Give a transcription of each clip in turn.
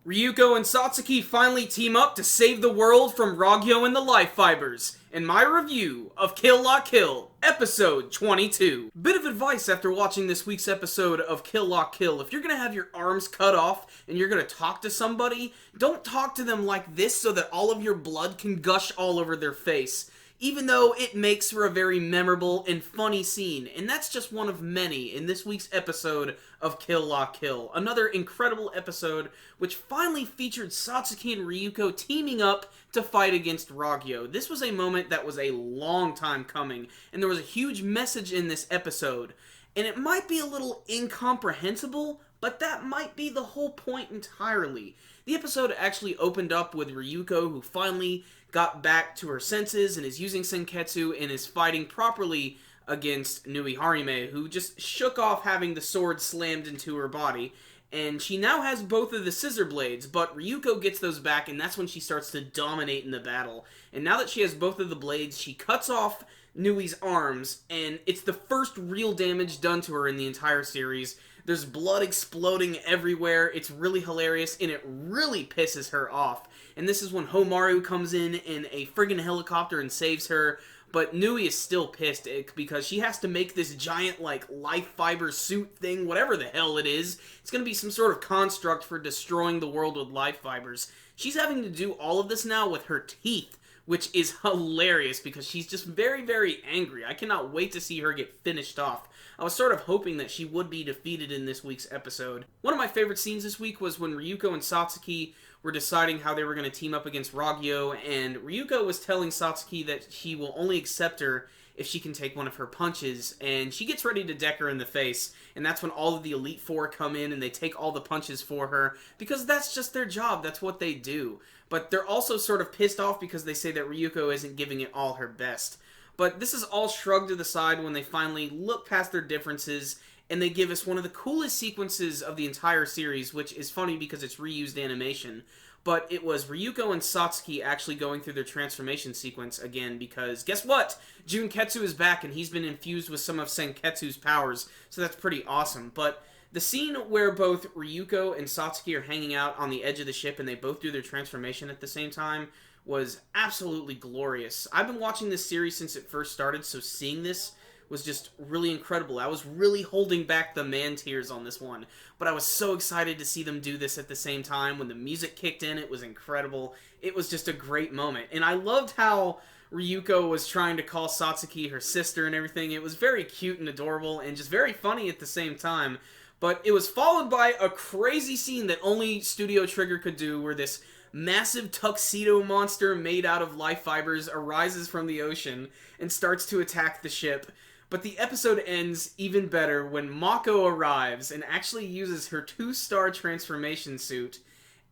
Ryuko and Satsuki finally team up to save the world from Ragyo and the Life Fibers, in my review of Kill La Kill, episode 22. Bit of advice after watching this week's episode of Kill La Kill: if you're gonna have your arms cut off and you're gonna talk to somebody, don't talk to them like this so that all of your blood can gush all over their face. Even though it makes for a very memorable and funny scene, and that's just one of many in this week's episode of Kill La Kill. Another incredible episode which finally featured Satsuki and Ryuko teaming up to fight against Ragyo. This was a moment that was a long time coming, and there was a huge message in this episode. And it might be a little incomprehensible, but that might be the whole point entirely. The episode actually opened up with Ryuko, who finally got back to her senses and is using Senketsu and is fighting properly against Nui Harime, who just shook off having the sword slammed into her body. And she now has both of the scissor blades, but Ryuko gets those back, and that's when she starts to dominate in the battle. And now that she has both of the blades, she cuts off Nui's arms, and it's the first real damage done to her in the entire series. There's blood exploding everywhere. It's really hilarious, and it really pisses her off. And this is when Homaru comes in a friggin' helicopter and saves her. But Nui is still pissed because she has to make this giant, life fiber suit thing, whatever the hell it is. It's going to be some sort of construct for destroying the world with life fibers. She's having to do all of this now with her teeth, which is hilarious because she's just very, very angry. I cannot wait to see her get finished off. I was sort of hoping that she would be defeated in this week's episode. One of my favorite scenes this week was when Ryuko and Satsuki were deciding how they were going to team up against Ragyo, and Ryuko was telling Satsuki that she will only accept her if she can take one of her punches, and she gets ready to deck her in the face, and that's when all of the Elite Four come in and they take all the punches for her, because that's just their job, that's what they do. But they're also sort of pissed off because they say that Ryuko isn't giving it all her best. But this is all shrugged to the side when they finally look past their differences, and they give us one of the coolest sequences of the entire series, which is funny because it's reused animation. But it was Ryuko and Satsuki actually going through their transformation sequence again, because guess what? Junketsu is back, and he's been infused with some of Senketsu's powers, so that's pretty awesome. But the scene where both Ryuko and Satsuki are hanging out on the edge of the ship and they both do their transformation at the same time was absolutely glorious. I've been watching this series since it first started, so seeing this was just really incredible. I was really holding back the man tears on this one, but I was so excited to see them do this at the same time. When the music kicked in, it was incredible. It was just a great moment, and I loved how Ryuko was trying to call Satsuki her sister and everything. It was very cute and adorable and just very funny at the same time, but it was followed by a crazy scene that only Studio Trigger could do, where this massive tuxedo monster made out of life fibers arises from the ocean and starts to attack the ship. But the episode ends even better when Mako arrives and actually uses her 2-star transformation suit,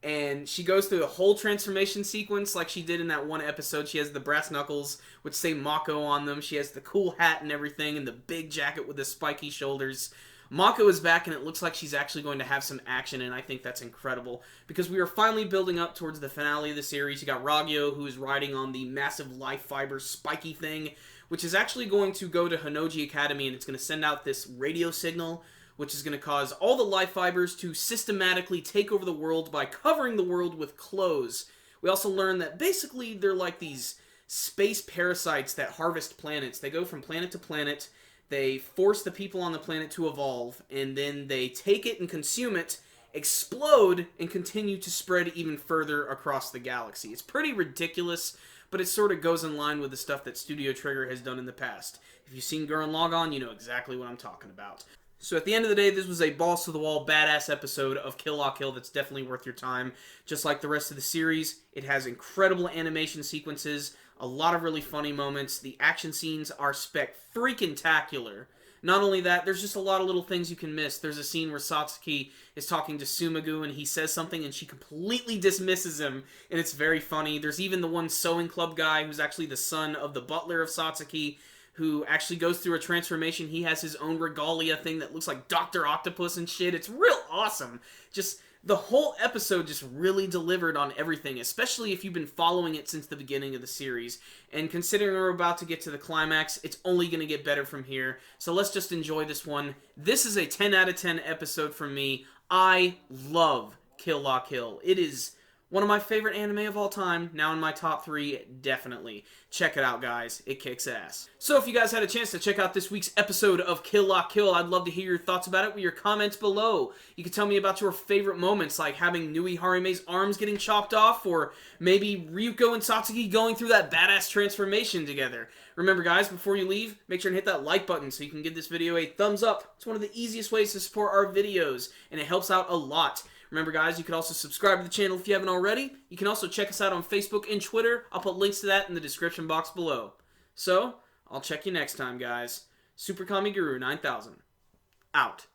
and she goes through the whole transformation sequence like she did in that one episode. She has the brass knuckles which say Mako on them, she has the cool hat and everything, and the big jacket with the spiky shoulders. Mako is back, and it looks like she's actually going to have some action, and I think that's incredible, because we are finally building up towards the finale of the series. You got Ragyo, who is riding on the massive life fiber spiky thing, which is actually going to go to Hinoji Academy, and it's going to send out this radio signal, which is going to cause all the life fibers to systematically take over the world by covering the world with clothes. We also learn that basically they're like these space parasites that harvest planets. They go from planet to planet. They force the people on the planet to evolve, and then they take it and consume it, explode, and continue to spread even further across the galaxy. It's pretty ridiculous, but it sort of goes in line with the stuff that Studio Trigger has done in the past. If you've seen Gurren Lagann, you know exactly what I'm talking about. So at the end of the day, this was a balls-to-the-wall, badass episode of Kill La Kill that's definitely worth your time. Just like the rest of the series, it has incredible animation sequences, a lot of really funny moments. The action scenes are spec-freaking-tacular. Not only that, there's just a lot of little things you can miss. There's a scene where Satsuki is talking to Sumagu, and he says something, and she completely dismisses him, and it's very funny. There's even the one sewing club guy who's actually the son of the butler of Satsuki, who actually goes through a transformation. He has his own regalia thing that looks like Dr. Octopus and shit. It's real awesome. Just the whole episode just really delivered on everything, especially if you've been following it since the beginning of the series. And considering we're about to get to the climax, it's only going to get better from here. So let's just enjoy this one. This is a 10 out of 10 episode from me. I love Kill La Kill. It is one of my favorite anime of all time, now in my top 3, definitely. Check it out, guys. It kicks ass. So if you guys had a chance to check out this week's episode of Kill La Kill, I'd love to hear your thoughts about it with your comments below. You can tell me about your favorite moments, like having Nui Harime's arms getting chopped off, or maybe Ryuko and Satsuki going through that badass transformation together. Remember, guys, before you leave, make sure and hit that like button so you can give this video a thumbs up. It's one of the easiest ways to support our videos, and it helps out a lot. Remember, guys, you can also subscribe to the channel if you haven't already. You can also check us out on Facebook and Twitter. I'll put links to that in the description box below. So, I'll check you next time, guys. Super Kami Guru 9000. Out.